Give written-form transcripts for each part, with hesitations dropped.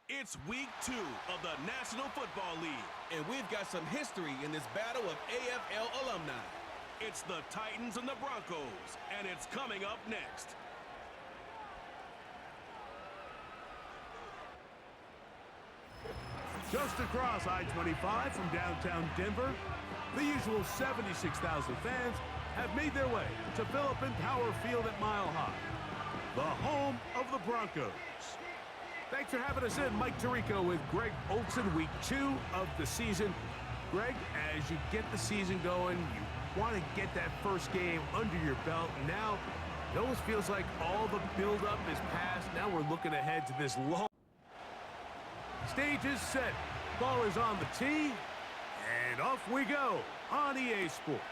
It's week 2 of the National Football League, and we've got some history in this battle of AFL alumni. It's the Titans and the Broncos, and it's coming up next. Just across I-25 from downtown Denver, the usual 76,000 fans have made their way to Philip and Power Field at Mile High, the home of the Broncos. Thanks for having us in. Mike Tirico with Greg Olson, week 2 of the season. Greg, as you get the season going, you want to get that first game under your belt. Now, it almost feels like all the buildup is past. Now we're looking ahead to this long. Stage is set. Ball is on the tee. And off we go on EA Sports.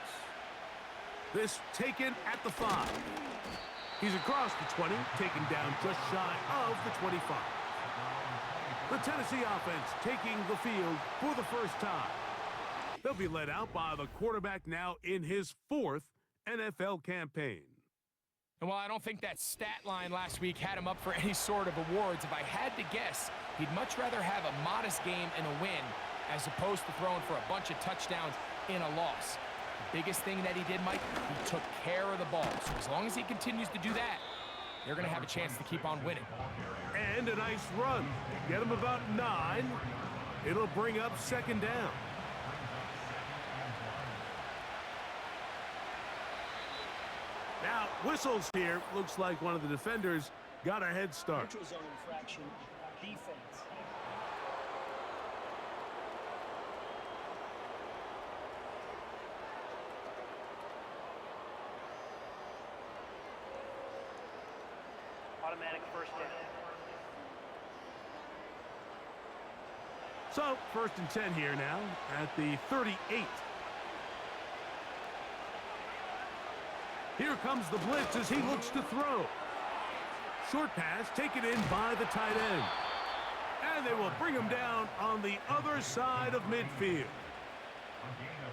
This taken at the 5. He's across the 20, taken down just shy of the 25. The Tennessee offense taking the field for the first time. They'll be led out by the quarterback now in his 4th NFL campaign. And while I don't think that stat line last week had him up for any sort of awards, if I had to guess, he'd much rather have a modest game and a win as opposed to throwing for a bunch of touchdowns in a loss. The biggest thing that he did, Mike, he took care of the ball. So as long as he continues to do that, they're going to have a chance to keep on winning. And a nice run. Get him about 9. It'll bring up 2nd down. Now, whistles here. Looks like one of the defenders got a head start. Neutral zone infraction, defense. Automatic first down. So, 1st and 10 here now at the 38. Here comes the blitz as he looks to throw. Short pass taken in by the tight end. And they will bring him down on the other side of midfield.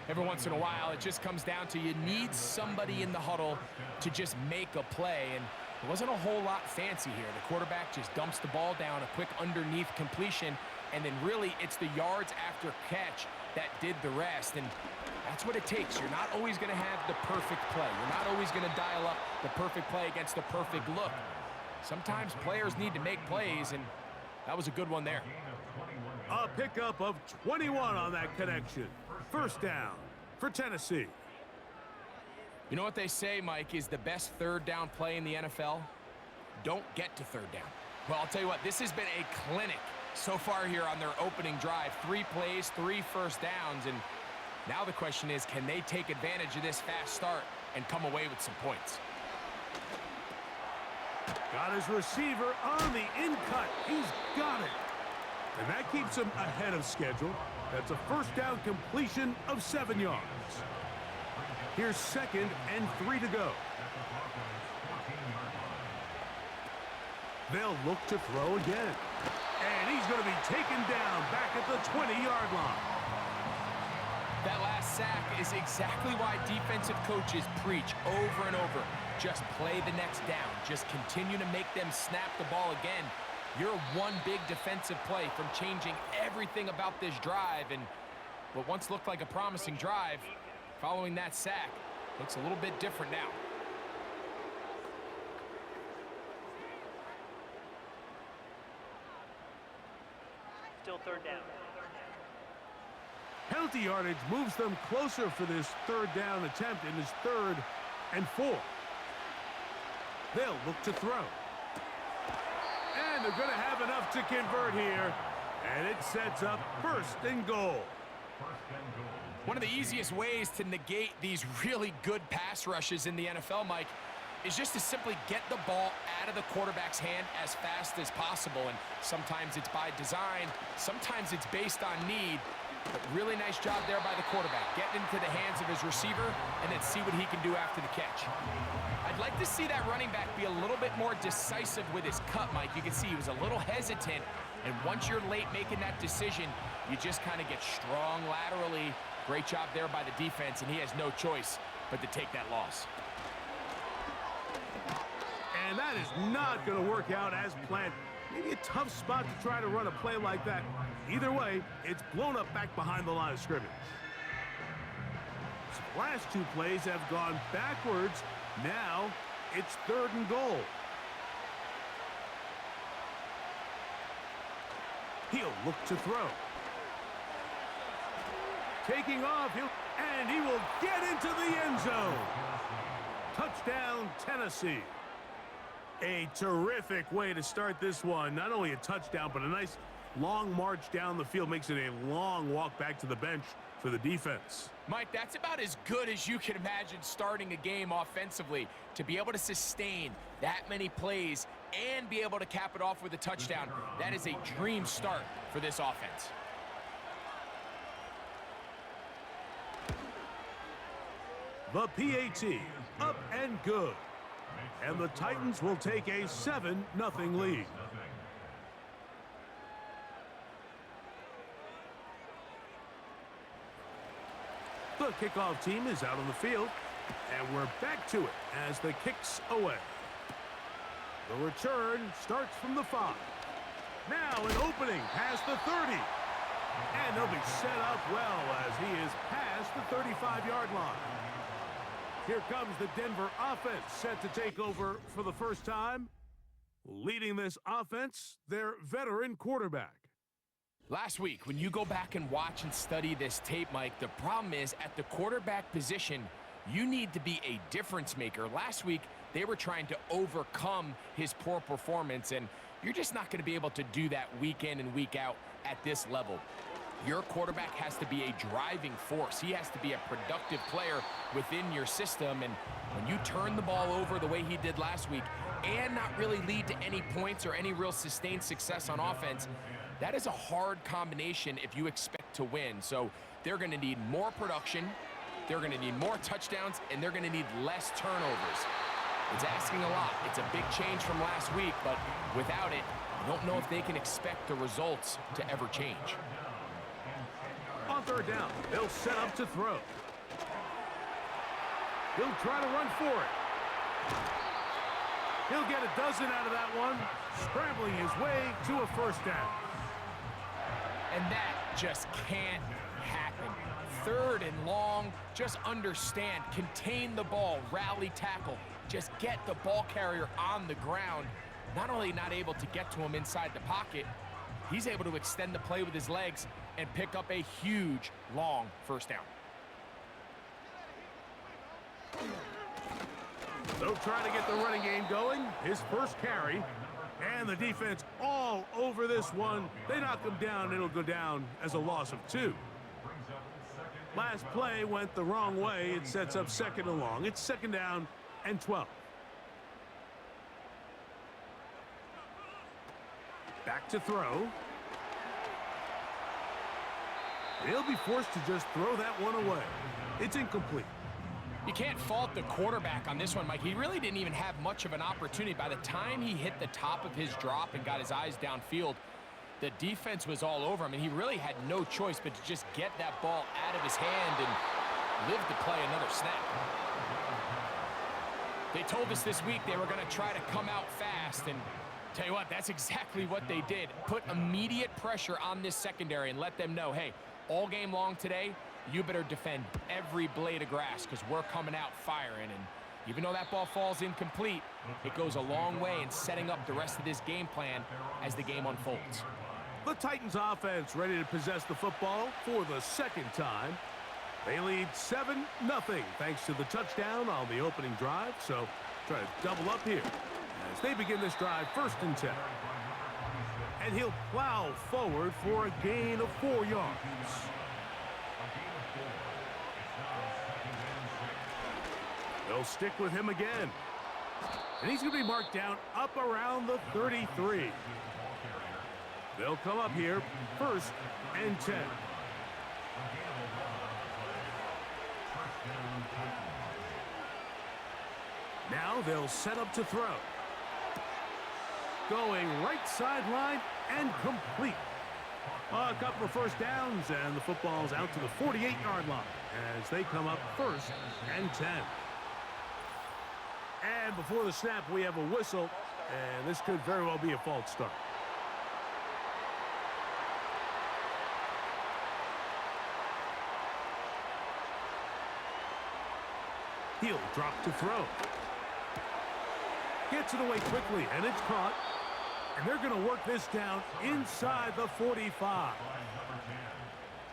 Every once in a while, it just comes down to you need somebody in the huddle to just make a play. And it wasn't a whole lot fancy here. The quarterback just dumps the ball down, a quick underneath completion, and then really it's the yards after catch that did the rest. And that's what it takes. You're not always going to have the perfect play. You're not always going to dial up the perfect play against the perfect look. Sometimes players need to make plays, and that was a good one there. A pickup of 21 on that connection. 1st down for Tennessee. You know what they say, Mike, is the best 3rd down play in the NFL? Don't get to 3rd down. Well, I'll tell you what, this has been a clinic so far here on their opening drive. 3 plays, 3 first downs, and now the question is, can they take advantage of this fast start and come away with some points? Got his receiver on the in-cut. He's got it. And that keeps him ahead of schedule. That's a 1st down completion of 7 yards. Here's 2nd and 3 to go. They'll look to throw again. And he's going to be taken down back at the 20-yard line. That last sack is exactly why defensive coaches preach over and over. Just play the next down. Just continue to make them snap the ball again. You're one big defensive play from changing everything about this drive. And what once looked like a promising drive, following that sack, looks a little bit different now. Still 3rd down. Penalty yardage moves them closer for this 3rd down attempt in his 3rd and 4. They'll look to throw. And they're going to have enough to convert here. And it sets up 1st and goal. One of the easiest ways to negate these really good pass rushes in the NFL, Mike, is just to simply get the ball out of the quarterback's hand as fast as possible. And sometimes it's by design, sometimes it's based on need. But really nice job there by the quarterback, getting into the hands of his receiver and then see what he can do after the catch. I'd like to see that running back be a little bit more decisive with his cut, Mike. You can see he was a little hesitant, and once you're late making that decision, you just kind of get strong laterally. Great job there by the defense, and he has no choice but to take that loss. And that is not going to work out as planned. Maybe a tough spot to try to run a play like that. Either way, it's blown up back behind the line of scrimmage. So the last two plays have gone backwards. Now it's 3rd and goal. He'll look to throw. Taking off, and he will get into the end zone. Touchdown, Tennessee. A terrific way to start this one. Not only a touchdown, but a nice long march down the field. Makes it a long walk back to the bench for the defense. Mike, that's about as good as you can imagine starting a game offensively. To be able to sustain that many plays and be able to cap it off with a touchdown, that is a dream start for this offense. The PAT, up and good. And the Titans will take a 7-0 lead. The kickoff team is out on the field, and we're back to it as the kick's away. The return starts from the 5. Now an opening past the 30. And he'll be set up well as he is past the 35-yard line. Here comes the Denver offense set to take over for the first time. Leading this offense, their veteran quarterback. Last week, when you go back and watch and study this tape, Mike, the problem is at the quarterback position, you need to be a difference maker. Last week, they were trying to overcome his poor performance, and you're just not going to be able to do that week in and week out at this level. Your quarterback has to be a driving force. He has to be a productive player within your system, and when you turn the ball over the way he did last week and not really lead to any points or any real sustained success on offense, that is a hard combination if you expect to win. So they're going to need more production, they're going to need more touchdowns, and they're going to need less turnovers. It's asking a lot. It's a big change from last week, but without it, I don't know if they can expect the results to ever change. On 3rd down, they'll set up to throw. He'll try to run for it. He'll get a dozen out of that one, scrambling his way to a 1st down. And that just can't happen. 3rd and long, just understand, contain the ball, rally tackle, just get the ball carrier on the ground. Not only not able to get to him inside the pocket, he's able to extend the play with his legs and pick up a huge, long 1st down. They'll try to get the running game going. His first carry. And the defense all over this one. They knock him down. It'll go down as a loss of 2. Last play went the wrong way. It sets up 2nd and long. It's 2nd down and 12. Back to throw. He'll be forced to just throw that one away. It's incomplete. You can't fault the quarterback on this one, Mike. He really didn't even have much of an opportunity. By the time he hit the top of his drop and got his eyes downfield, the defense was all over him, and he really had no choice but to just get that ball out of his hand and live to play another snap. They told us this week they were going to try to come out fast, and tell you what, that's exactly what they did. Put immediate pressure on this secondary and let them know, hey, all game long today, you better defend every blade of grass because we're coming out firing. And even though that ball falls incomplete, it goes a long way in setting up the rest of this game plan as the game unfolds. The Titans offense ready to possess the football for the 2nd time. They lead 7-0 thanks to the touchdown on the opening drive. So try to double up here as they begin this drive 1st and 10. And he'll plow forward for a gain of 4 yards. They'll stick with him again. And he's going to be marked down up around the 33. They'll come up here 1st and 10. Now they'll set up to throw. Going right sideline and complete. A couple of 1st downs, and the football's out to the 48-yard line as they come up 1st and 10. And before the snap, we have a whistle, and this could very well be a false start. He'll drop to throw. Gets it away quickly, and it's caught. And they're going to work this down inside the 45.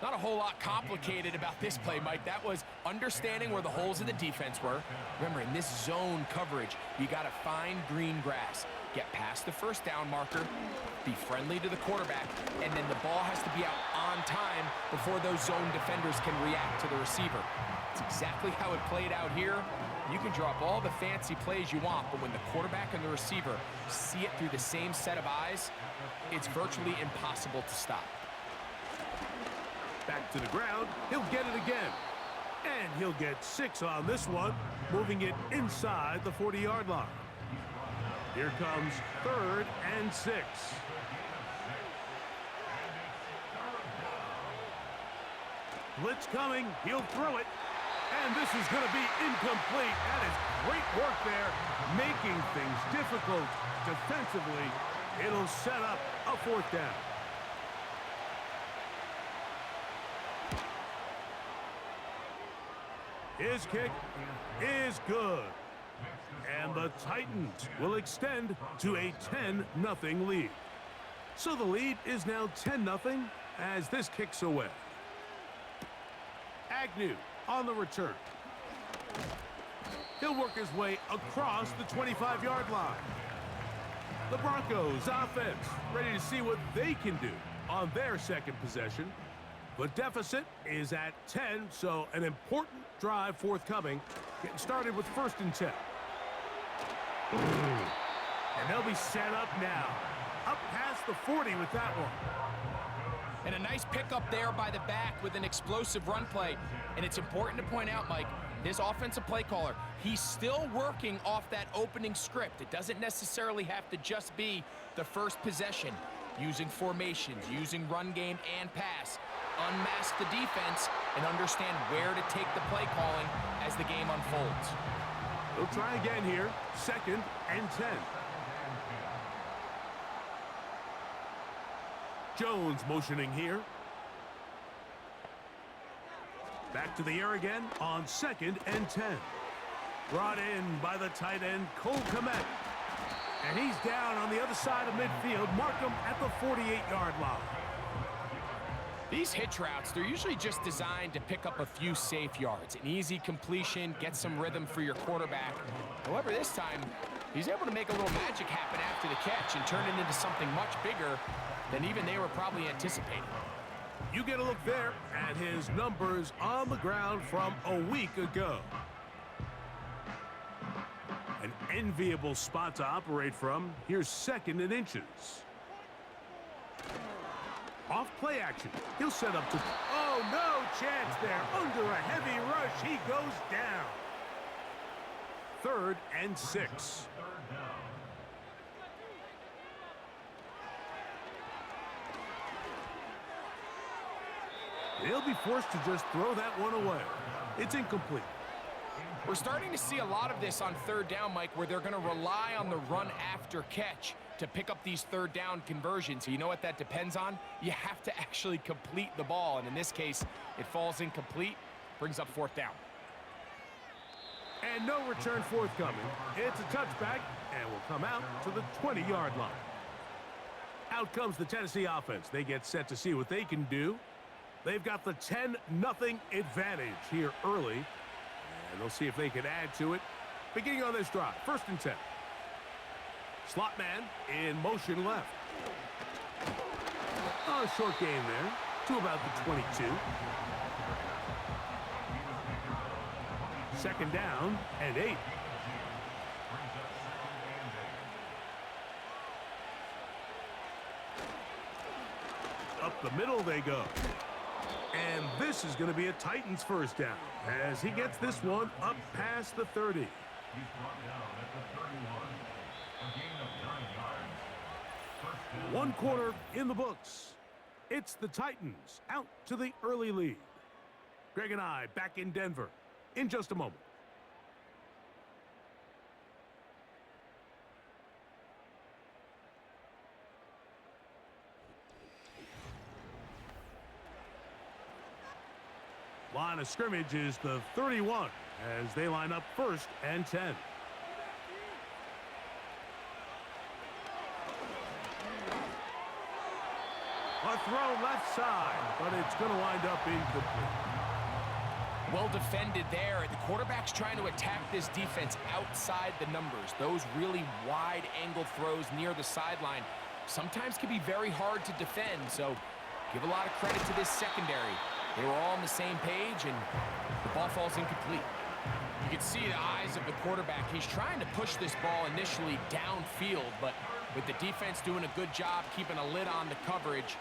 Not a whole lot complicated about this play, Mike. That was understanding where the holes in the defense were. Remember, in this zone coverage, you got to find green grass. Get past the first down marker, be friendly to the quarterback, and then the ball has to be out on time before those zone defenders can react to the receiver. It's exactly how it played out here. You can drop all the fancy plays you want, but when the quarterback and the receiver see it through the same set of eyes, it's virtually impossible to stop. Back to the ground, he'll get it again. And he'll get 6 on this one, moving it inside the 40-yard line. Here comes 3rd and 6. Blitz coming, he'll throw it. And this is going to be incomplete. That is great work there, making things difficult defensively. It'll set up a 4th down. His kick is good. And the Titans will extend to a 10-0 lead. So the lead is now 10-0 as this kicks away. Agnew on the return. He'll work his way across the 25-yard line. The Broncos offense ready to see what they can do on their second possession. The deficit is at 10, so an important drive forthcoming. Getting started with 1st and 10. And they'll be set up now. Up past the 40 with that one. And a nice pickup there by the back with an explosive run play. And it's important to point out, Mike, this offensive play caller, he's still working off that opening script. It doesn't necessarily have to just be the first possession. Using formations, using run game and pass. Unmask the defense and understand where to take the play calling as the game unfolds. They'll try again here. 2nd and 10. Jones motioning here. Back to the air again on 2nd and 10. Brought in by the tight end, Cole Kmet. And he's down on the other side of midfield. Mark him at the 48-yard line. These hitch routes, they're usually just designed to pick up a few safe yards. An easy completion, get some rhythm for your quarterback. However, this time, he's able to make a little magic happen after the catch and turn it into something much bigger than even they were probably anticipating. You get a look there at his numbers on the ground from a week ago. An enviable spot to operate from. Here's 2nd and inches. Off play action. He'll set up to... Oh, no chance there. Under a heavy rush, he goes down. 3rd and 6. They'll be forced to just throw that one away. It's incomplete. We're starting to see a lot of this on 3rd down, Mike, where they're going to rely on the run after catch to pick up these 3rd down conversions. So you know what that depends on? You have to actually complete the ball. And in this case, it falls incomplete, brings up 4th down. And no return forthcoming. It's a touchback and will come out to the 20-yard line. Out comes the Tennessee offense. They get set to see what they can do. They've got the 10-0 advantage here early. And they'll see if they can add to it. Beginning on this drive, 1st and 10. Slot man in motion left. A short gain there to about the 22. 2nd down and 8. Up the middle they go. And this is going to be a Titans 1st down as he gets this one up past the 30. One quarter in the books. It's the Titans out to the early lead. Greg and I back in Denver in just a moment. Line of scrimmage is the 31. as they line up 1st and 10. A throw left side, but it's going to wind up incomplete. Well defended there. The quarterback's trying to attack this defense outside the numbers. Those really wide angle throws near the sideline sometimes can be very hard to defend, so give a lot of credit to this secondary. They were all on the same page, and the ball falls incomplete. You can see the eyes of the quarterback. He's trying to push this ball initially downfield, but with the defense doing a good job keeping a lid on the coverage,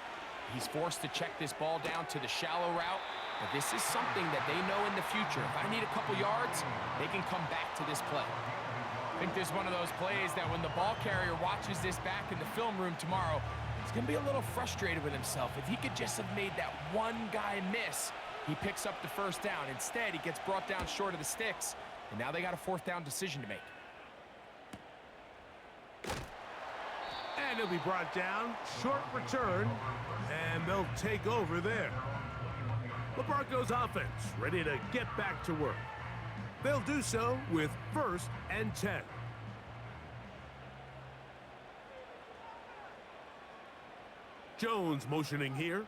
he's forced to check this ball down to the shallow route. But this is something that they know in the future. If I need a couple yards, they can come back to this play. I think this is one of those plays that when the ball carrier watches this back in the film room tomorrow, he's going to be a little frustrated with himself. If he could just have made that one guy miss, he picks up the 1st down. Instead, he gets brought down short of the sticks, and now they got a 4th down decision to make. And he'll be brought down, short return, and they'll take over there. The Broncos offense ready to get back to work. They'll do so with 1st and 10. Jones motioning here.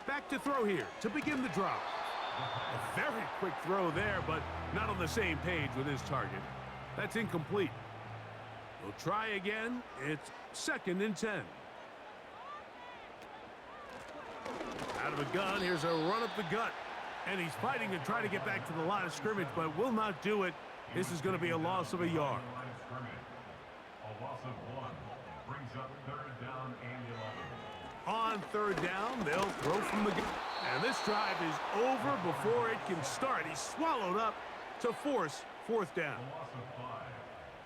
Back to throw here to begin the drop. A very quick throw there, but not on the same page with his target. That's incomplete. We'll try again. It's 2nd and 10. Out of a gun, here's a run up the gut. And he's fighting to try to get back to the line of scrimmage, but will not do it. This is going to be a loss of a yard. A loss of 1 brings up 3rd down and 11. On 3rd down, they'll throw from the gun. And this drive is over before it can start. He's swallowed up to force 4th down.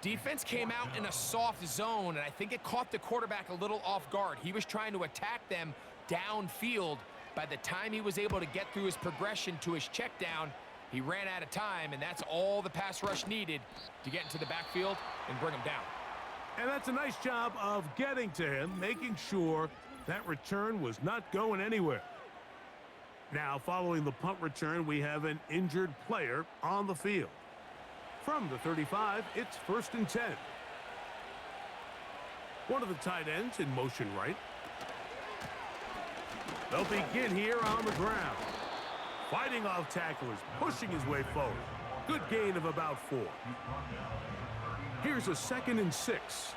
Defense came out in a soft zone, and I think it caught the quarterback a little off guard. He was trying to attack them downfield. By the time he was able to get through his progression to his check down, he ran out of time, and that's all the pass rush needed to get into the backfield and bring him down. And that's a nice job of getting to him, making sure that return was not going anywhere. Now, following the punt return, we have an injured player on the field. From the 35, it's 1st and 10. One of the tight ends in motion right. They'll begin here on the ground. Fighting off tacklers, pushing his way forward. Good gain of about 4. Here's a 2nd and 6.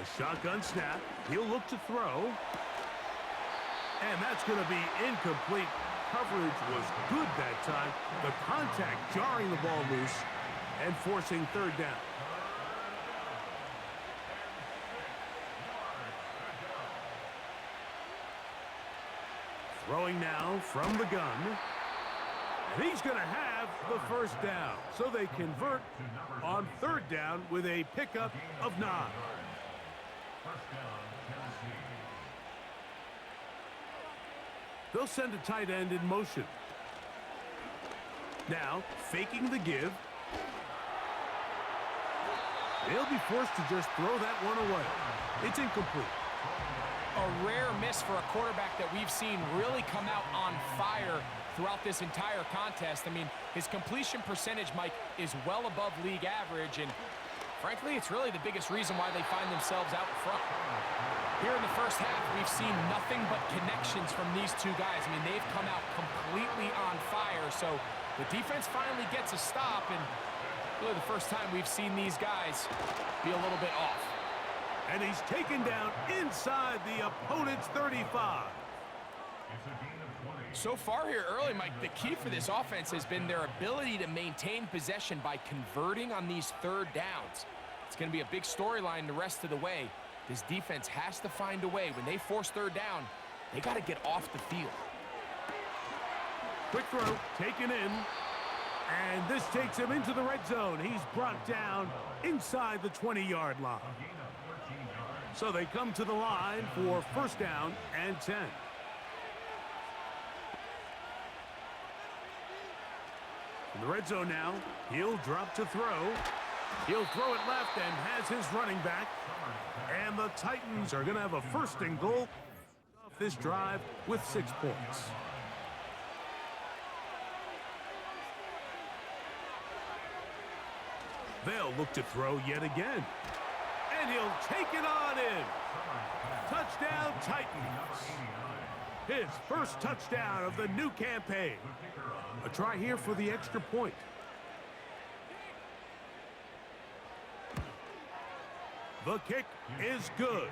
A shotgun snap. He'll look to throw. And that's going to be incomplete. Coverage was good that time. The contact jarring the ball loose and forcing 3rd down. Throwing now from the gun. And he's going to have the 1st down. So they convert on 3rd down with a pickup of 9. They'll send a tight end in motion. Now, faking the give. They'll be forced to just throw that one away. It's incomplete. A rare miss for a quarterback that we've seen really come out on fire throughout this entire contest. I mean, his completion percentage, Mike, is well above league average, and frankly, it's really the biggest reason why they find themselves out front. Here in the 1st half, we've seen nothing but connections from these two guys. I mean, they've come out completely on fire, so the defense finally gets a stop, and really the first time we've seen these guys be a little bit off. And he's taken down inside the opponent's 35. So far here early, Mike, the key for this offense has been their ability to maintain possession by converting on these 3rd downs. It's going to be a big storyline the rest of the way. This defense has to find a way. When they force 3rd down, they got to get off the field. Quick throw, taken in. And this takes him into the red zone. He's brought down inside the 20-yard line. So they come to the line for 1st down and 10. In the red zone now, he'll drop to throw. He'll throw it left and has his running back. And the Titans are going to have a first and goal off this drive with 6 points. They'll look to throw yet again. And he'll take it on in. Touchdown, Titans. His first touchdown of the new campaign. A try here for the extra point. The kick is good.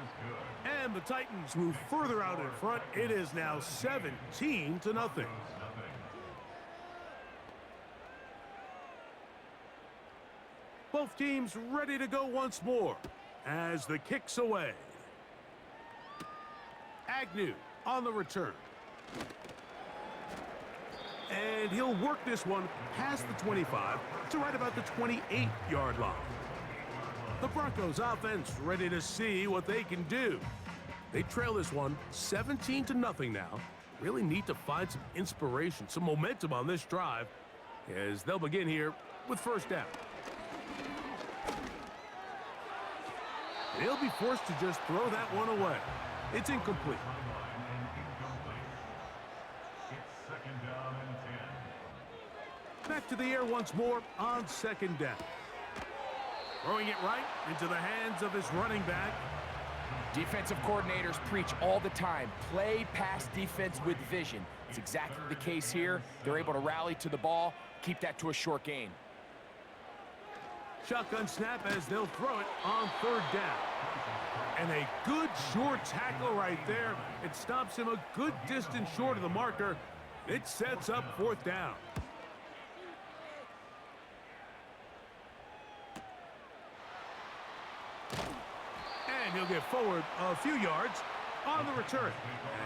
And the Titans move further out in front. It is now 17-0. Both teams ready to go once more as the kick's away. Agnew on the return. And he'll work this one past the 25 to right about the 28-yard line. The Broncos offense ready to see what they can do. They trail this one 17-0 now. Really need to find some inspiration, some momentum on this drive as they'll begin here with first down. He'll be forced to just throw that one away. It's incomplete. It's second down and 10. Back to the air once more on second down. Throwing it right into the hands of his running back. Defensive coordinators preach all the time, play pass defense with vision. It's exactly the case here. They're able to rally to the ball, keep that to a short gain. Shotgun snap as they'll throw it on third down. And a good short tackle right there. It stops him a good distance short of the marker. It sets up fourth down. And he'll get forward a few yards on the return.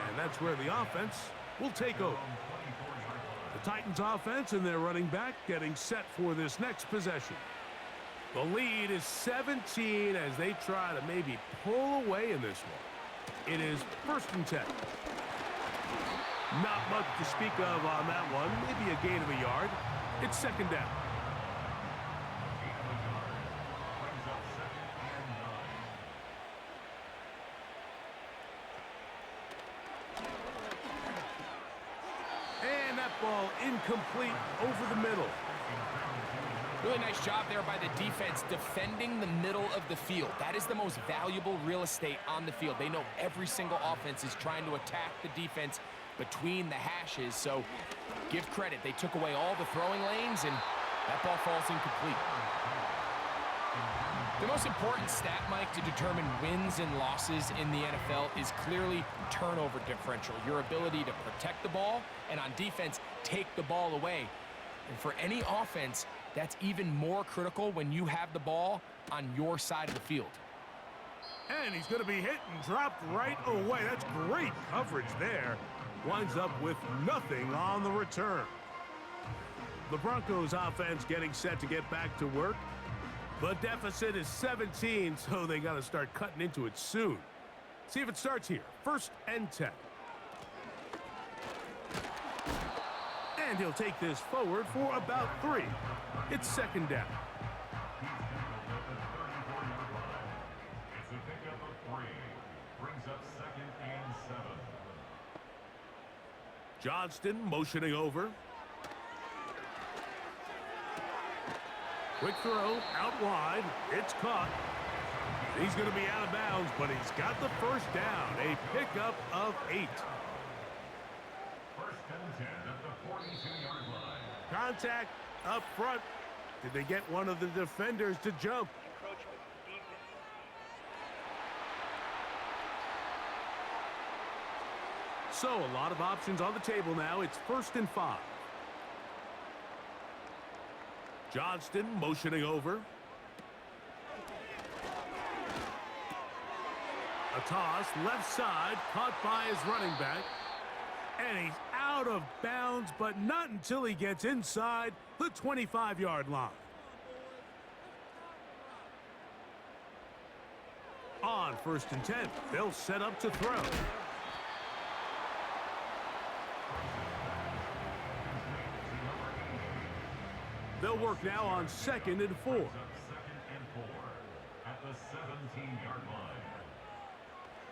And that's where the offense will take over. The Titans offense and their running back getting set for this next possession. The lead is 17 as they try to maybe pull away in this one. It is first and 10. Not much to speak of on that one. Maybe a gain of a yard. It's second down. And that ball incomplete over the middle. Really nice job there by the defense defending the middle of the field. That is the most valuable real estate on the field. They know every single offense is trying to attack the defense between the hashes, so give credit. They took away all the throwing lanes, and that ball falls incomplete. The most important stat, Mike, to determine wins and losses in the NFL is clearly turnover differential, your ability to protect the ball, and on defense, take the ball away. And for any offense, that's even more critical when you have the ball on your side of the field. And he's going to be hit and dropped right away. That's great coverage there. Winds up with nothing on the return. The Broncos offense getting set to get back to work. The deficit is 17, so they got to start cutting into it soon. See if it starts here. First and 10. And he'll take this forward for about 3. It's second down. It's a pickup of 3. Brings up second and 7. Johnston motioning over. Quick throw out wide. It's caught. He's going to be out of bounds, but he's got the first down. A pickup of 8. First and 10 at the 42-yard line. Contact up front. Did they get one of the defenders to jump? Encroachment, defense. So a lot of options on the table now. It's first and 5. Johnston motioning over. A toss left side caught by his running back. And he's out of bounds, but not until he gets inside the 25-yard line. On first and 10, they'll set up to throw. They'll work now on second and 4. Second and 4 at the 17-yard line.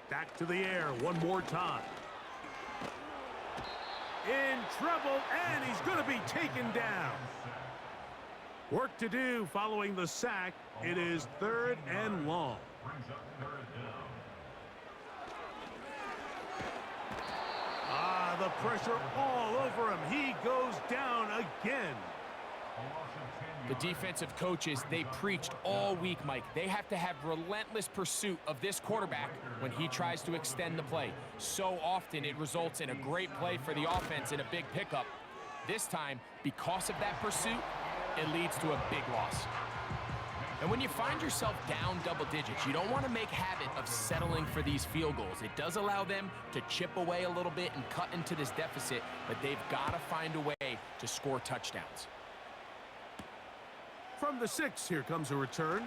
Back to the air one more time. In trouble, and he's going to be taken down. Work to do following the sack. It is 3rd and long. Brings up 3rd down. The pressure all over him. He goes down again. The defensive coaches, they preached all week, Mike. They have to have relentless pursuit of this quarterback when he tries to extend the play. So often it results in a great play for the offense and a big pickup. This time, because of that pursuit, it leads to a big loss. And when you find yourself down double digits, you don't want to make habit of settling for these field goals. It does allow them to chip away a little bit and cut into this deficit, but they've got to find a way to score touchdowns. From the 6, here comes a return.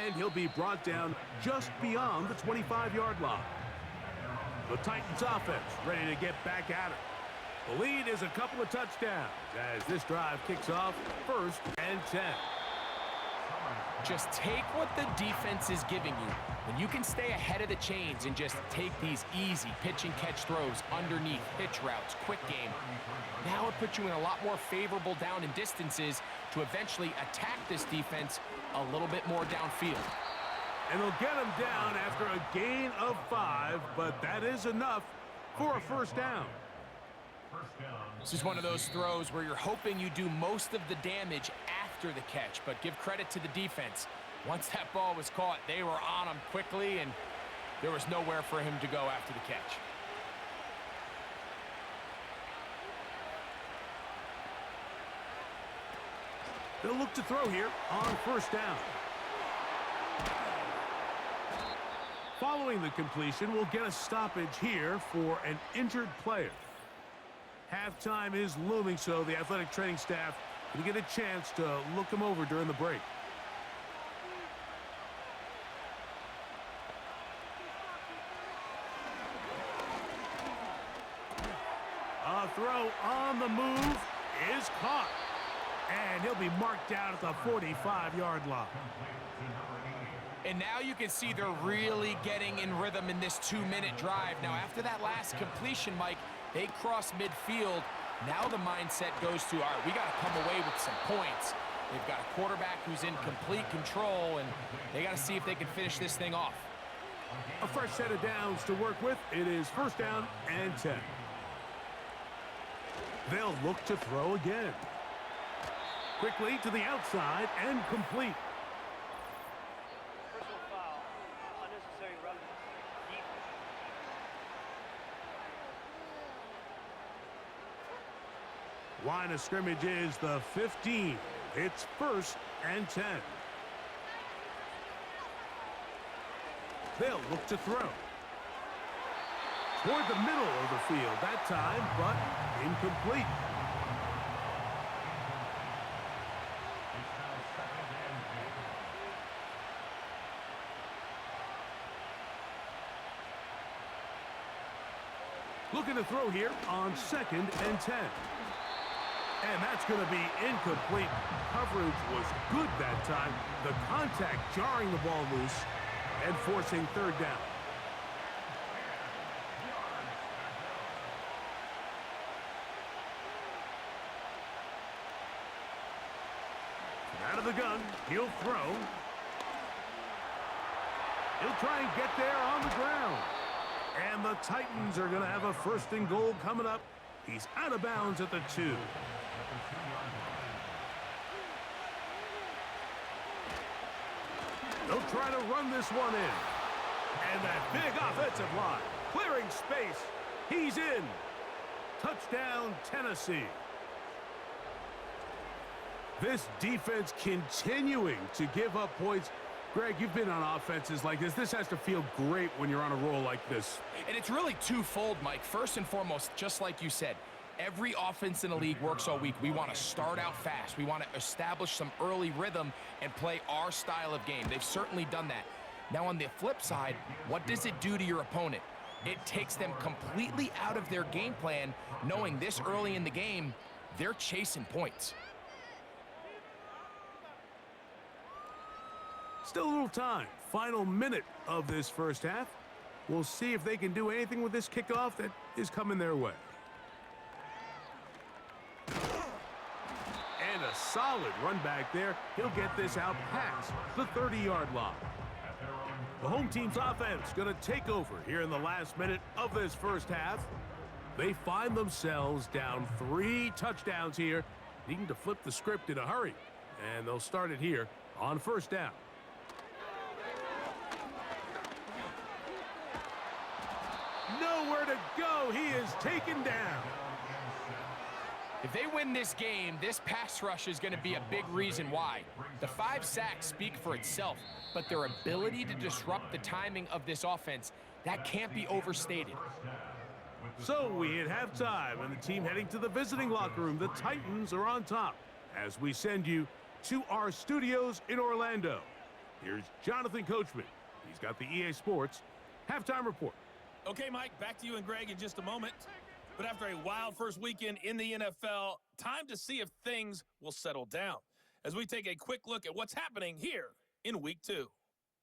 And he'll be brought down just beyond the 25-yard line. The Titans offense ready to get back at it. The lead is a couple of touchdowns as this drive kicks off 1st and 10. Just take what the defense is giving you. When you can stay ahead of the chains and just take these easy pitch and catch throws underneath, hitch routes, quick game, now it puts you in a lot more favorable down and distances to eventually attack this defense a little bit more downfield. And they'll get him down after a gain of 5, but that is enough for a 1st down. This is one of those throws where you're hoping you do most of the damage after the catch, but give credit to the defense. Once that ball was caught, they were on him quickly, and there was nowhere for him to go after the catch. They'll look to throw here on 1st down. Following the completion, we'll get a stoppage here for an injured player. Halftime is looming, so the athletic training staff will get a chance to look him over during the break. A throw on the move is caught. And he'll be marked down at the 45-yard line. And now you can see they're really getting in rhythm in this 2-minute drive. Now, after that last completion, Mike, they cross midfield. Now the mindset goes to, all right, we got to come away with some points. They've got a quarterback who's in complete control, and they got to see if they can finish this thing off. A fresh set of downs to work with. It is 1st down and 10. They'll look to throw again. Quickly to the outside and complete. Personal foul. Unnecessary roughness. Defense. Line of scrimmage is the 15. It's 1st and 10. They'll look to throw. Toward the middle of the field that time, but incomplete. Looking to throw here on 2nd and 10. And that's going to be incomplete. Coverage was good that time. The contact jarring the ball loose and forcing 3rd down. Out of the gun, he'll throw. He'll try and get there on the ground. And the Titans are going to have a 1st and goal coming up. He's out of bounds at the 2. They'll try to run this one in. And that big offensive line, clearing space. He's in. Touchdown, Tennessee. This defense continuing to give up points. Greg, you've been on offenses like this. This has to feel great when you're on a roll like this. And it's really twofold, Mike. First and foremost, just like you said, every offense in the league works all week. We want to start out fast. We want to establish some early rhythm and play our style of game. They've certainly done that. Now, on the flip side, what does it do to your opponent? It takes them completely out of their game plan, knowing this early in the game, they're chasing points. Still a little time. Final minute of this first half. We'll see if they can do anything with this kickoff that is coming their way. And a solid run back there. He'll get this out past the 30-yard line. The home team's offense going to take over here in the last minute of this first half. They find themselves down 3 touchdowns here, needing to flip the script in a hurry. And they'll start it here on first down. Nowhere to go. He is taken down. If they win this game, this pass rush is going to be a big reason why. The 5 sacks speak for itself, but their ability to disrupt the timing of this offense, that can't be overstated. So we hit halftime, and the team heading to the visiting locker room. The Titans are on top as we send you to our studios in Orlando. Here's Jonathan Coachman. He's got the EA Sports halftime report. Okay, Mike, back to you and Greg in just a moment. But after a wild first weekend in the NFL, time to see if things will settle down as we take a quick look at what's happening here in Week 2.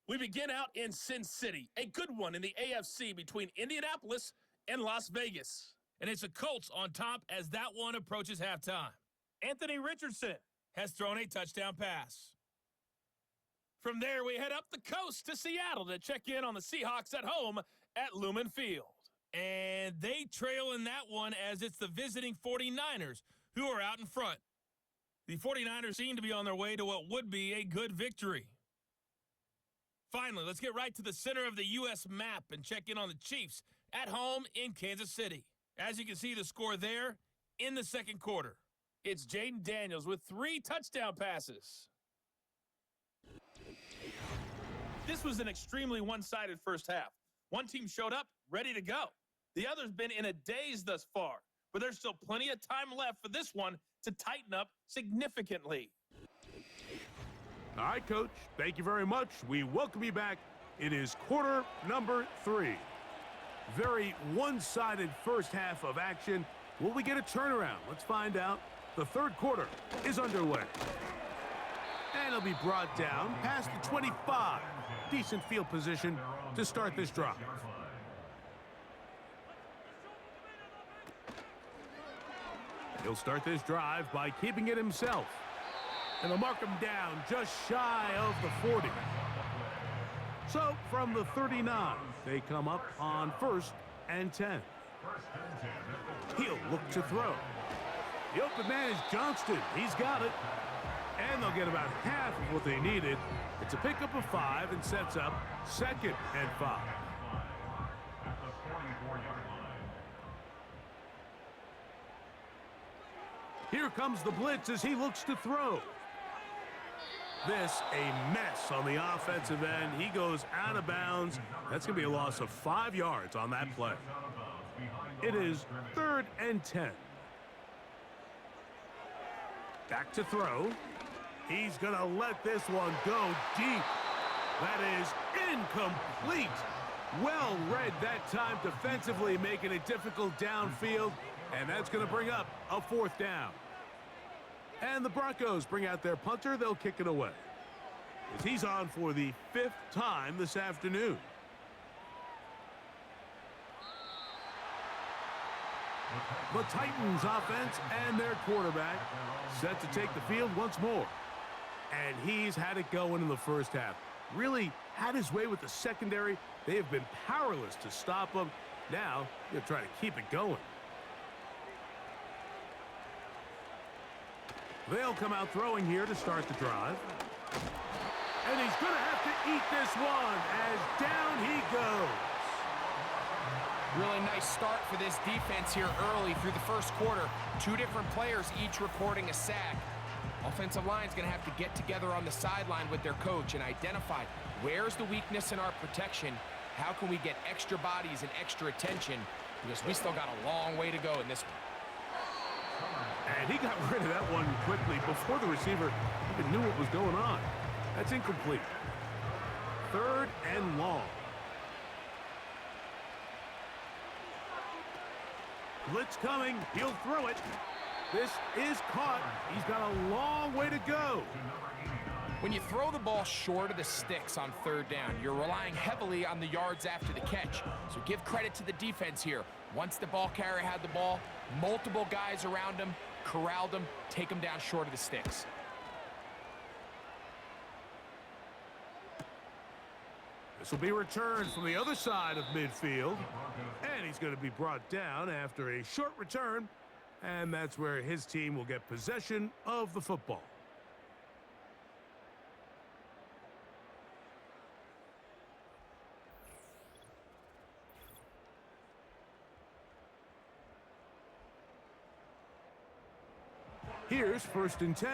We begin out in Sin City, a good one in the AFC between Indianapolis and Las Vegas. And it's the Colts on top as that one approaches halftime. Anthony Richardson has thrown a touchdown pass. From there, we head up the coast to Seattle to check in on the Seahawks at home at Lumen Field. And they trail in that one as it's the visiting 49ers who are out in front. The 49ers seem to be on their way to what would be a good victory. Finally, let's get right to the center of the U.S. map and check in on the Chiefs at home in Kansas City. As you can see the score there in the second quarter. It's Jaden Daniels with 3 touchdown passes. This was an extremely one-sided first half. One team showed up ready to go. The other's been in a daze thus far, but there's still plenty of time left for this one to tighten up significantly. All right, Coach, thank you very much. We welcome you back. It is quarter number 3. Very one-sided first half of action. Will we get a turnaround? Let's find out. The third quarter is underway. And it'll be brought down past the 25. Decent field position to start this drive. He'll start this drive by keeping it himself. And they'll mark him down just shy of the 40. So from the 39, they come up on 1st and 10. He'll look to throw. The open man is Johnston. He's got it. And they'll get about half of what they needed. It's a pickup of 5 and sets up 2nd and 5. Here comes the blitz as he looks to throw. This a mess on the offensive end. He goes out of bounds. That's going to be a loss of 5 yards on that play. It is 3rd and 10. Back to throw. He's going to let this one go deep. That is incomplete. Well read that time defensively, making it difficult downfield. And that's going to bring up a 4th down. And the Broncos bring out their punter. They'll kick it away, as he's on for the 5th time this afternoon. The Titans offense and their quarterback set to take the field once more. And he's had it going in the first half. Really had his way with the secondary. They have been powerless to stop him. Now, he'll try to keep it going. They'll come out throwing here to start the drive. And he's going to have to eat this one as down he goes. Really nice start for this defense here early through the first quarter. 2 different players each recording a sack. Offensive line's going to have to get together on the sideline with their coach and identify where's the weakness in our protection. How can we get extra bodies and extra attention? Because we still got a long way to go in this one. And he got rid of that one quickly before the receiver even knew what was going on. That's incomplete. 3rd and long. Blitz coming. He'll throw it. This is caught. He's got a long way to go. When you throw the ball short of the sticks on third down, you're relying heavily on the yards after the catch. So give credit to the defense here. Once the ball carrier had the ball, multiple guys around him, corralled him, take him down short of the sticks. This will be returned from the other side of midfield. And he's going to be brought down after a short return. And that's where his team will get possession of the football. Here's 1st and 10.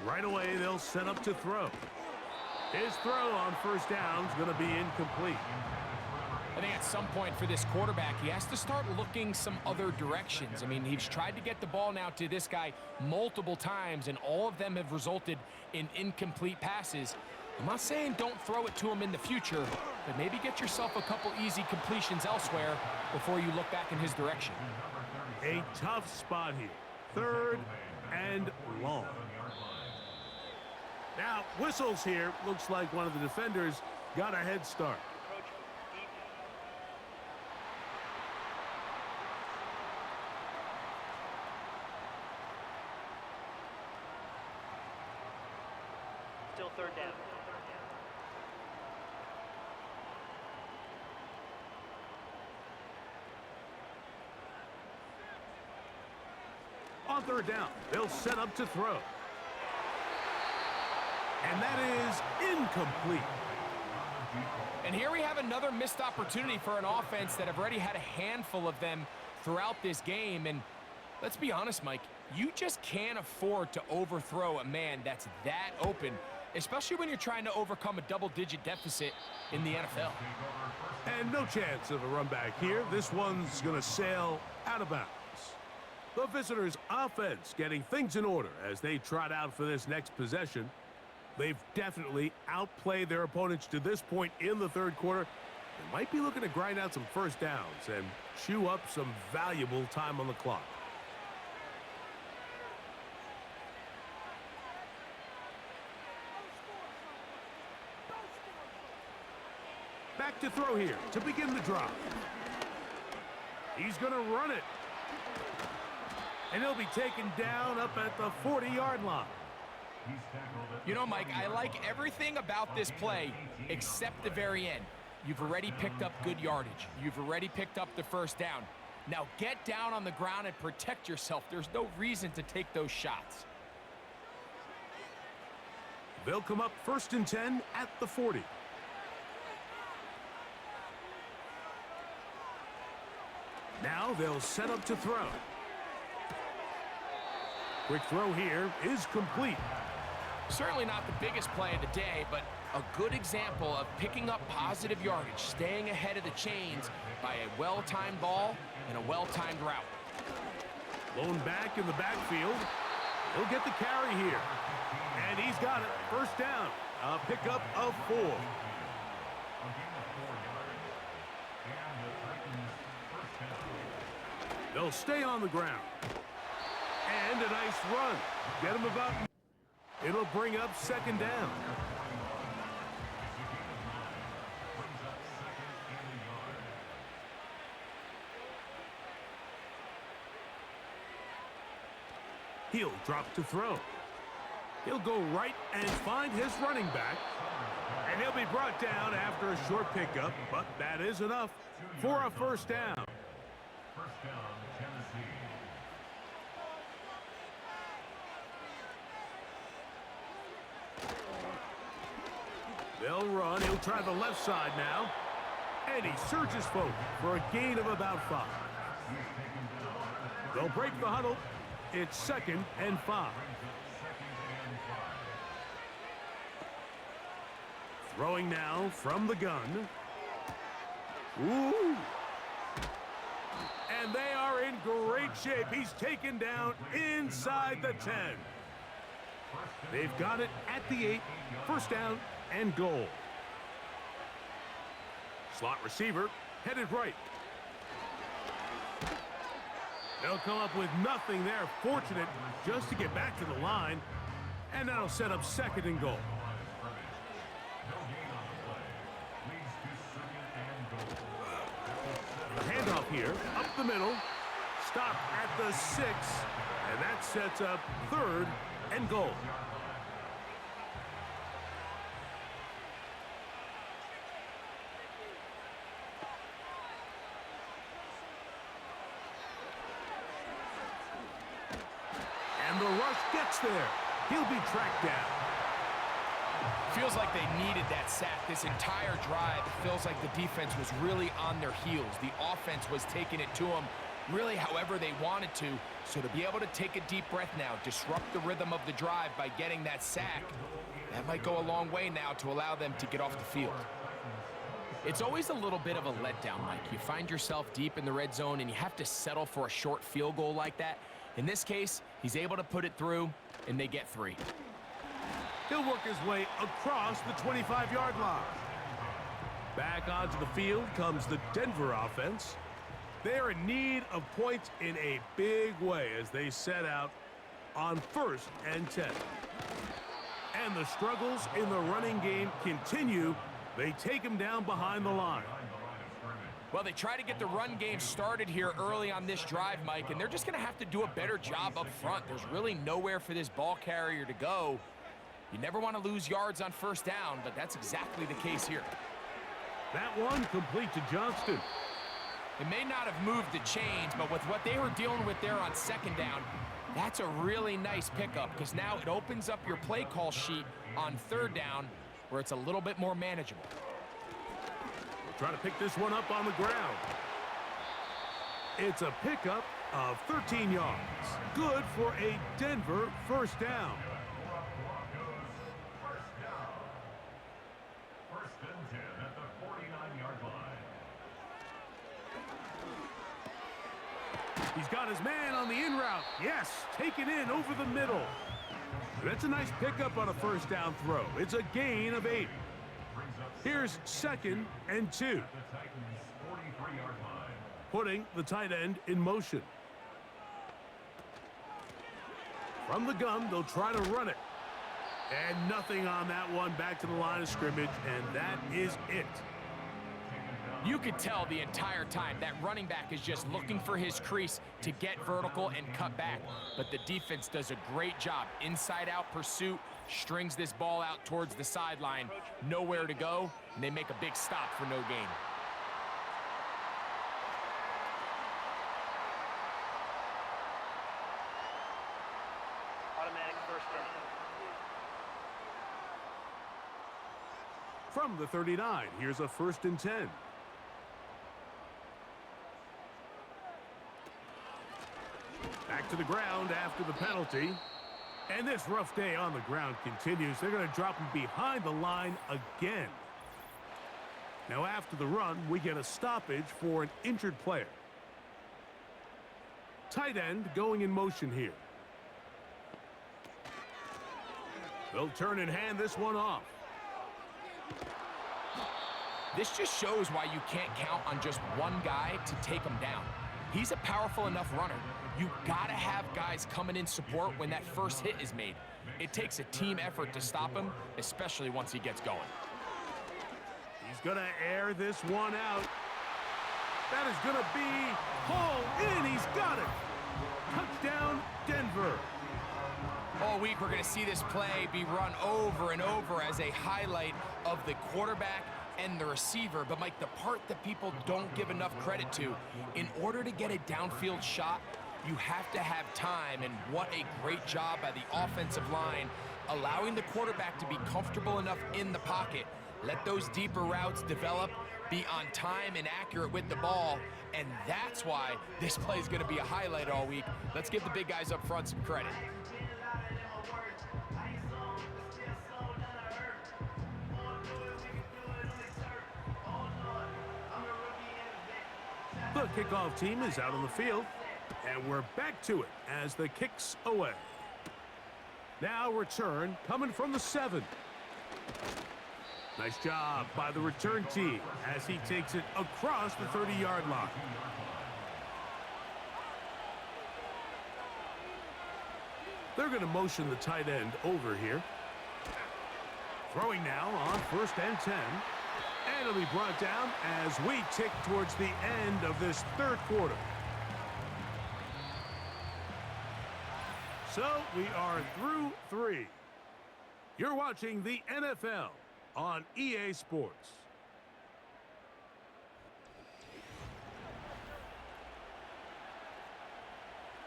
Right away, they'll set up to throw. His throw on 1st down is going to be incomplete. I think at some point for this quarterback, he has to start looking some other directions. I mean, he's tried to get the ball now to this guy multiple times, and all of them have resulted in incomplete passes. I'm not saying don't throw it to him in the future, but maybe get yourself a couple easy completions elsewhere before you look back in his direction. A tough spot here. 3rd and long. Now, whistles here. Looks like one of the defenders got a head start. Still 3rd down. On 3rd down, they'll set up to throw. And that is incomplete. And here we have another missed opportunity for an offense that have already had a handful of them throughout this game. And let's be honest, Mike, you just can't afford to overthrow a man that's that open, especially when you're trying to overcome a double-digit deficit in the NFL. And no chance of a run back here. This one's going to sail out of bounds. The visitors' offense getting things in order as they trot out for this next possession. They've definitely outplayed their opponents to this point in the 3rd quarter. They might be looking to grind out some 1st downs and chew up some valuable time on the clock. Back to throw here to begin the drive. He's going to run it. And he'll be taken down up at the 40-yard line. You know, Mike, I like everything about this play except the very end. You've already picked up good yardage. You've already picked up the 1st down. Now get down on the ground and protect yourself. There's no reason to take those shots. They'll come up 1st and 10 at the 40. Now they'll set up to throw. Quick throw here is complete. Certainly not the biggest play of the day, but a good example of picking up positive yardage, staying ahead of the chains by a well-timed ball and a well-timed route. Blown back in the backfield. He'll get the carry here. And he's got it. 1st down. A pickup of 4. They'll stay on the ground. And a nice run. Get him about... It'll bring up 2nd down. He'll drop to throw. He'll go right and find his running back. And he'll be brought down after a short pickup, but that is enough for a 1st down. 1st down, Tennessee. They'll run. He'll try the left side now. And he surges forward for a gain of about 5. They'll break the huddle. It's 2nd and 5. Throwing now from the gun. Ooh. And they are in great shape. He's taken down inside the 10. They've got it at the 8. 1st down and goal. Slot receiver headed right. They'll come up with nothing there. Fortunate just to get back to the line. And that'll set up 2nd and goal. The handoff here, up the middle. Stop at the 6. And that sets up 3rd and goal. And the rush gets there. He'll be tracked down. Feels like they needed that sack this entire drive. It feels like the defense was really on their heels. The offense was taking it to them really however they wanted to. So to be able to take a deep breath now, disrupt the rhythm of the drive by getting that sack, that might go a long way now to allow them to get off the field. It's always a little bit of a letdown, Mike. You find yourself deep in the red zone and you have to settle for a short field goal like that. In this case, he's able to put it through, and they get 3. He'll work his way across the 25-yard line. Back onto the field comes the Denver offense. They're in need of points in a big way as they set out on 1st and 10. And the struggles in the running game continue. They take him down behind the line. Well, they try to get the run game started here early on this drive, Mike, and they're just going to have to do a better job up front. There's really nowhere for this ball carrier to go. You never want to lose yards on 1st down, but that's exactly the case here. That one complete to Johnston. It may not have moved the chains, but with what they were dealing with there on 2nd down, that's a really nice pickup because now it opens up your play call sheet on 3rd down where it's a little bit more manageable. Try to pick this one up on the ground. It's a pickup of 13 yards. Good for a Denver 1st down. First and 10 at the 49-yard line. He's got his man on the in route. Yes, taken in over the middle. That's a nice pickup on a 1st down throw. It's a gain of 8. Here's 2nd and 2. Putting the tight end in motion. From the gun, they'll try to run it. And nothing on that one. Back to the line of scrimmage, and that is it. You could tell the entire time that running back is just looking for his crease to get vertical and cut back. But the defense does a great job. Inside-out pursuit, strings this ball out towards the sideline. Nowhere to go, and they make a big stop for no gain. Automatic 1st down. From the 39, here's a 1st and 10. Back to the ground after the penalty. And this rough day on the ground continues. They're going to drop him behind the line again. Now after the run, we get a stoppage for an injured player. Tight end going in motion here. They'll turn and hand this one off. This just shows why you can't count on just one guy to take him down. He's a powerful enough runner. You gotta have guys coming in support when that first hit is made. It takes a team effort to stop him, especially once he gets going. He's gonna air this one out. That is gonna be hauled in. He's got it. Touchdown, Denver. All week we're gonna see this play be run over and over as a highlight of the quarterback and the receiver. But Mike, the part that people don't give enough credit to, in order to get a downfield shot, you have to have time, and what a great job by the offensive line, allowing the quarterback to be comfortable enough in the pocket, let those deeper routes develop, be on time and accurate with the ball, and that's why this play is going to be a highlight all week. Let's give the big guys up front some credit. The kickoff team is out on the field. And we're back to it as the kick's away. Now return coming from the 7. Nice job by the return team as he takes it across the 30-yard line. They're going to motion the tight end over here. Throwing now on 1st and 10. And it'll be brought down as we tick towards the end of this 3rd quarter. So we are through 3. You're watching the NFL on EA Sports.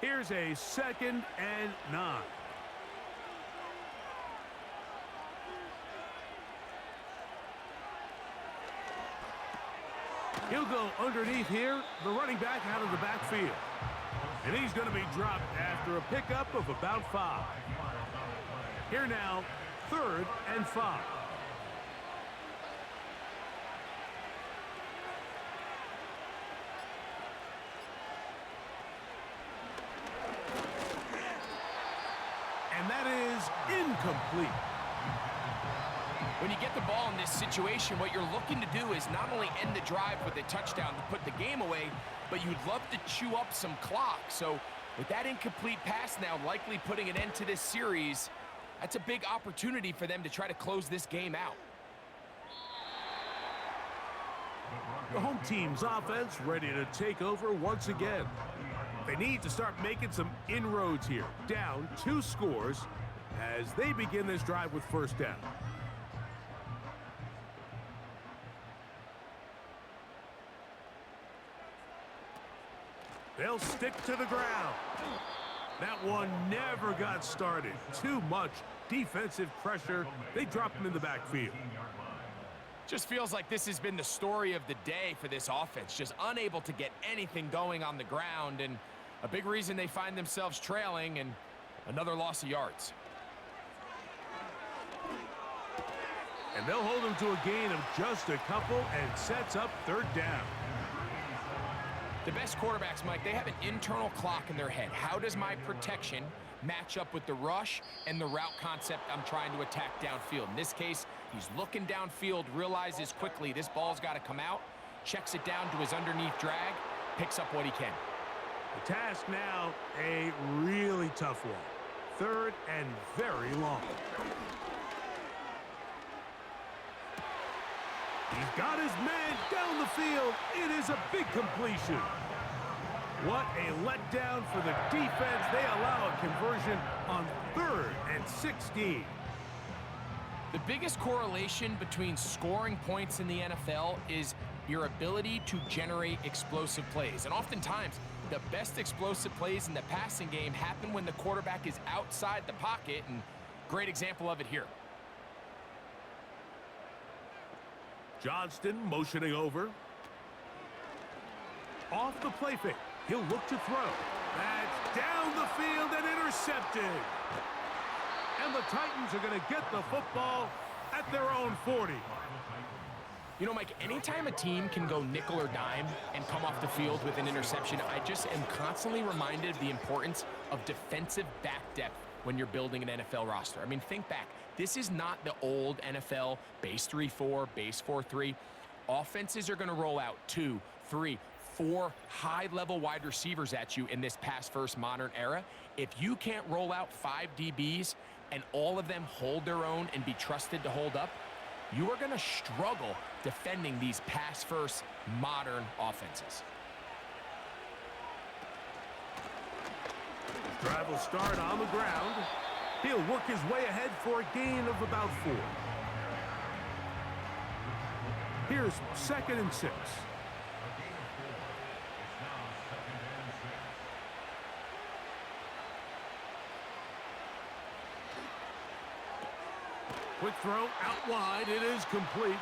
Here's a 2nd and 9. He'll go underneath here, the running back out of the backfield. And he's going to be dropped after a pickup of about 5. Here now, 3rd and 5. And that is incomplete. When you get the ball in this situation, what you're looking to do is not only end the drive with a touchdown to put the game away, but you'd love to chew up some clock. So with that incomplete pass now likely putting an end to this series, that's a big opportunity for them to try to close this game out. The home team's offense ready to take over once again. They need to start making some inroads here. Down 2 scores as they begin this drive with 1st down. They'll stick to the ground. That one never got started. Too much defensive pressure. They drop him in the backfield. Just feels like this has been the story of the day for this offense. Just unable to get anything going on the ground, and a big reason they find themselves trailing and another loss of yards. And they'll hold him to a gain of just a couple and sets up 3rd down. The best quarterbacks, Mike, they have an internal clock in their head. How does my protection match up with the rush and the route concept I'm trying to attack downfield? In this case, he's looking downfield, realizes quickly this ball's got to come out, checks it down to his underneath drag, picks up what he can. The task now, a really tough one. 3rd and very long. He's got his man down the field. It is a big completion. What a letdown for the defense. They allow a conversion on 3rd and 16. The biggest correlation between scoring points in the NFL is your ability to generate explosive plays. And oftentimes, the best explosive plays in the passing game happen when the quarterback is outside the pocket, and great example of it here. Johnston motioning over. Off the play fake. He'll look to throw. That's down the field and intercepted. And the Titans are going to get the football at their own 40. You know, Mike, anytime a team can go nickel or dime and come off the field with an interception, I just am constantly reminded of the importance of defensive back depth when you're building an NFL roster. I mean, think back. This is not the old NFL base 3-4, base 4-3. Offenses are going to roll out 2, 3, 4 high-level wide receivers at you in this pass-first modern era. If you can't roll out 5 DBs and all of them hold their own and be trusted to hold up, you are going to struggle defending these pass-first modern offenses. Drive will start on the ground. He'll work his way ahead for a gain of about 4. Here's 2nd and 6. Quick throw out wide. It is complete.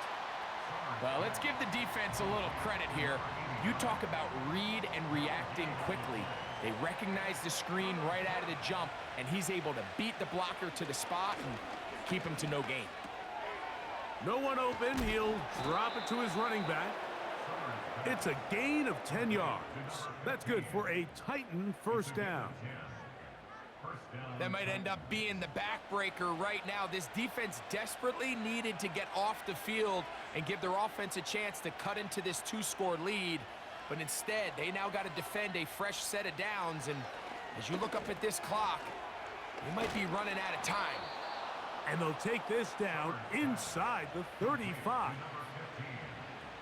Well, let's give the defense a little credit here. You talk about read and reacting quickly. They recognize the screen right out of the jump, and he's able to beat the blocker to the spot and keep him to no gain. No one open. He'll drop it to his running back. It's a gain of 10 yards. That's good for a Titan 1st down. That might end up being the backbreaker right now. This defense desperately needed to get off the field and give their offense a chance to cut into this 2-score lead. But instead, they now got to defend a fresh set of downs. And as you look up at this clock, We might be running out of time. And they'll take this down inside the 35.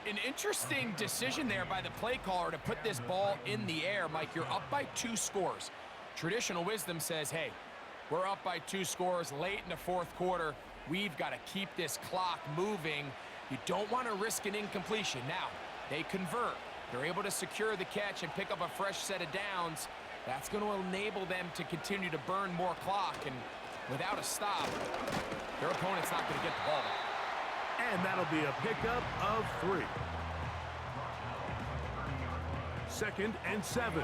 An interesting decision there by the play caller to put this ball in the air. Mike, you're up by 2 scores. Traditional wisdom says, hey, we're up by 2 scores late in the 4th quarter. We've got to keep this clock moving. You don't want to risk an incompletion. Now, they convert. They're able to secure the catch and pick up a fresh set of downs. That's going to enable them to continue to burn more clock. And without a stop, their opponent's not going to get the ball back. And that'll be a pickup of 3. 2nd and 7.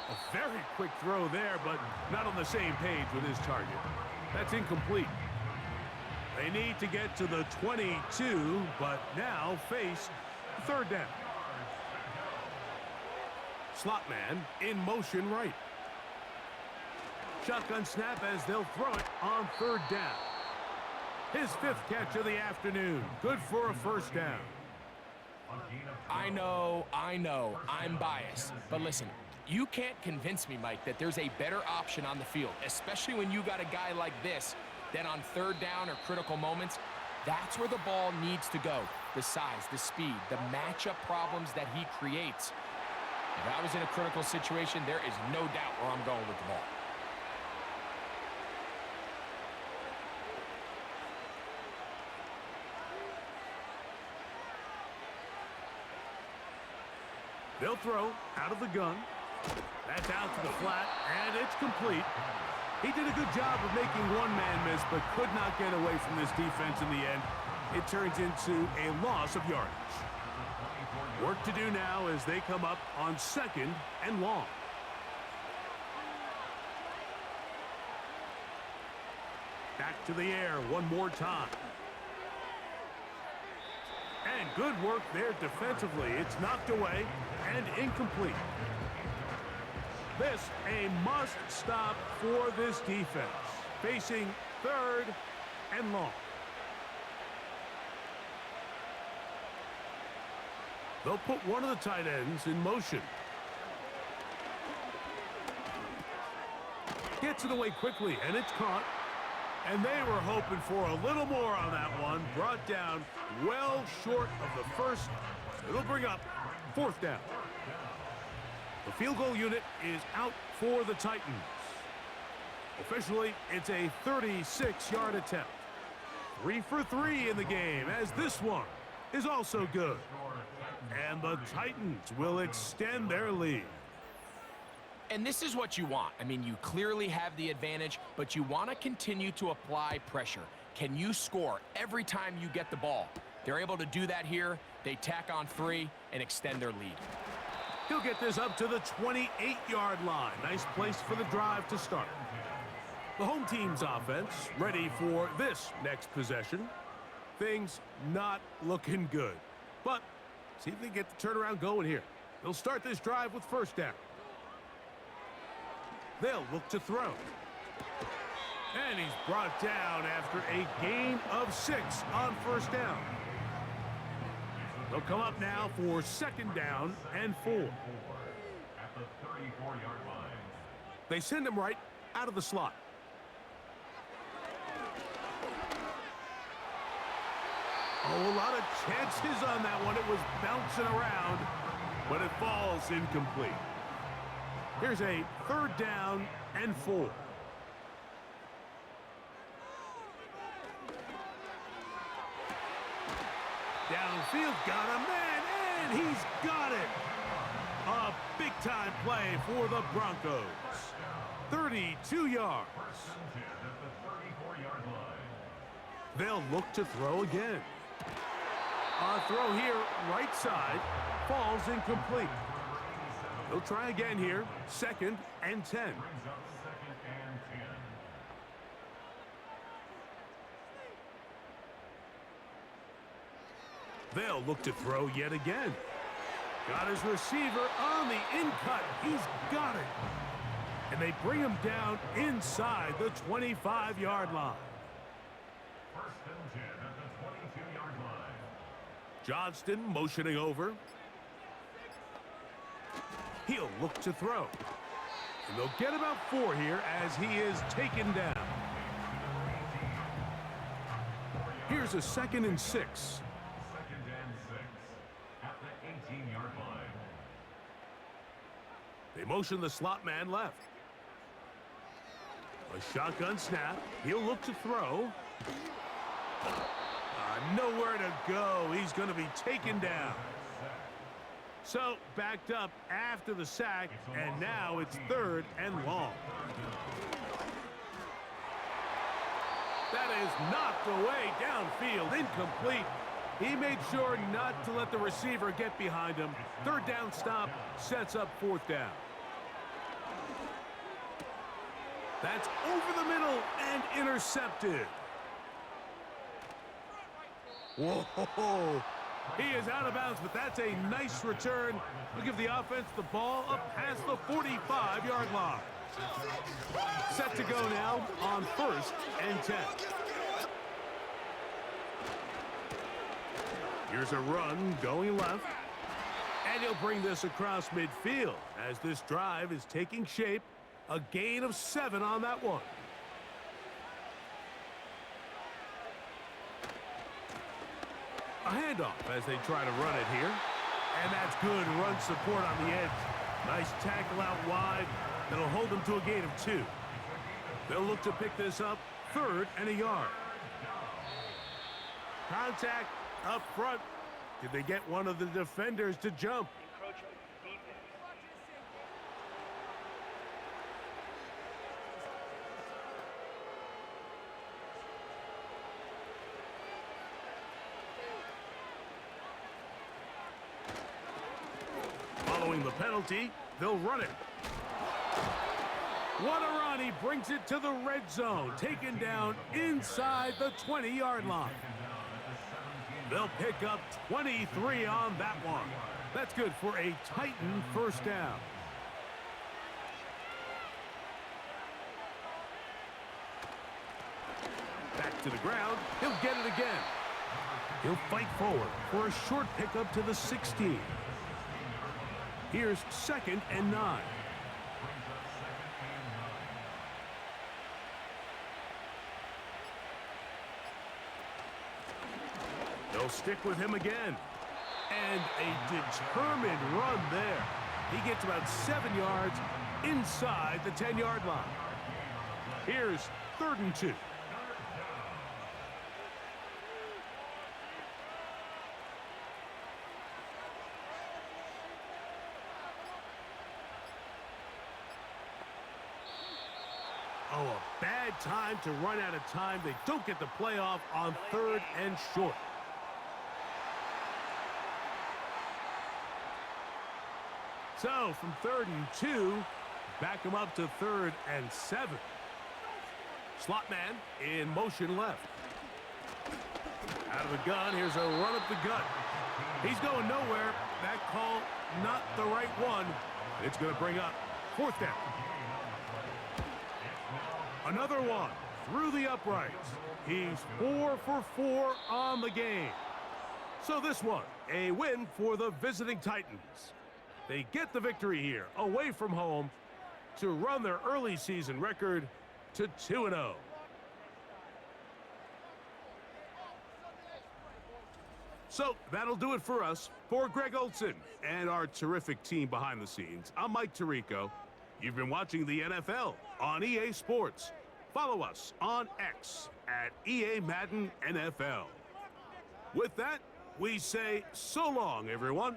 A very quick throw there, but not on the same page with his target. That's incomplete. They need to get to the 22, but now face 3rd down. Slot man in motion right. Shotgun snap as they'll throw it on 3rd down. His 5th catch of the afternoon. Good for a 1st down. I know, I'm biased. But listen, you can't convince me, Mike, that there's a better option on the field, especially when you got a guy like this, that on 3rd down or critical moments, that's where the ball needs to go. The size, the speed, the matchup problems that he creates. If I was in a critical situation, there is no doubt where I'm going with the ball. They'll throw out of the gun. That's out to the flat, and it's complete. He did a good job of making one man miss, but could not get away from this defense in the end. It turns into a loss of yardage. Work to do now as they come up on 2nd and long. Back to the air one more time. And good work there defensively. It's knocked away and incomplete. This a must stop for this defense. Facing 3rd and long. They'll put one of the tight ends in motion. Gets it away quickly, and it's caught. And they were hoping for a little more on that one. Brought down well short of the 1st. It'll bring up 4th down. The field goal unit is out for the Titans. Officially, it's a 36-yard attempt. 3 for 3 in the game, as this one is also good. And the Titans will extend their lead. And this is what you want. I mean, you clearly have the advantage, but you want to continue to apply pressure. Can you score every time you get the ball? They're able to do that here. They tack on 3 and extend their lead. He'll get this up to the 28-yard line. Nice place for the drive to start. The home team's offense ready for this next possession. Things not looking good. But see if they get the turnaround going here. They'll start this drive with 1st down. They'll look to throw. And he's brought down after a gain of 6 on 1st down. They'll come up now for 2nd down and 4. At the 34-yard line. They send him right out of the slot. Oh, a lot of chances on that one. It was bouncing around, but it falls incomplete. Here's a 3rd down and 4. Downfield, got a man, and he's got it. A big-time play for the Broncos. 32 yards. They'll look to throw again. A throw here, right side, falls incomplete. They'll try again here, 2nd and 10. They'll look to throw yet again. Got his receiver on the in-cut. He's got it. And they bring him down inside the 25-yard line. 1st and 10 at the 22-yard line. Johnston motioning over. He'll look to throw. And they'll get about 4 here as he is taken down. Here's a 2nd and 6. 2nd and 6 at the 18-yard line. They motion the slot man left. A shotgun snap. He'll look to throw. Nowhere to go. He's going to be taken down. So, backed up after the sack, and now it's 3rd and long. That is knocked away downfield, incomplete. He made sure not to let the receiver get behind him. 3rd down stop sets up 4th down. That's over the middle and intercepted. Whoa! He is out of bounds, but that's a nice return. We'll give the offense the ball up past the 45-yard line. Set to go now on 1st and 10. Here's a run going left. And he'll bring this across midfield as this drive is taking shape. A gain of 7 on that one. A handoff as they try to run it here. And that's good run support on the edge. Nice tackle out wide. That'll hold them to a gain of 2. They'll look to pick this up 3rd and a yard. Contact up front. Did they get one of the defenders to jump? Encroachment defense. Following the penalty, they'll run it. What a run. He brings it to the red zone. Taken down inside the 20-yard line. They'll pick up 23 on that one. That's good for a Titan 1st down. Back to the ground. He'll get it again. He'll fight forward for a short pickup to the 16. Here's 2nd and 9. They'll stick with him again. And a determined run there. He gets about 7 yards inside the 10-yard line. Here's 3rd and 2. Oh, a bad time to run out of time. They don't get the playoff on 3rd and short. So, from 3rd and 2, back him up to 3rd and 7. Slot man in motion left. Out of the gun, here's a run up the gut. He's going nowhere. That call, not the right one. It's going to bring up 4th down. Another one through the uprights. He's 4 for 4 on the game. So this one, a win for the visiting Titans. They get the victory here, away from home, to run their early season record to 2-0. So that'll do it for us. For Greg Olson and our terrific team behind the scenes, I'm Mike Tirico. You've been watching the NFL on EA Sports. Follow us on X at EA Madden NFL. With that, we say so long, everyone.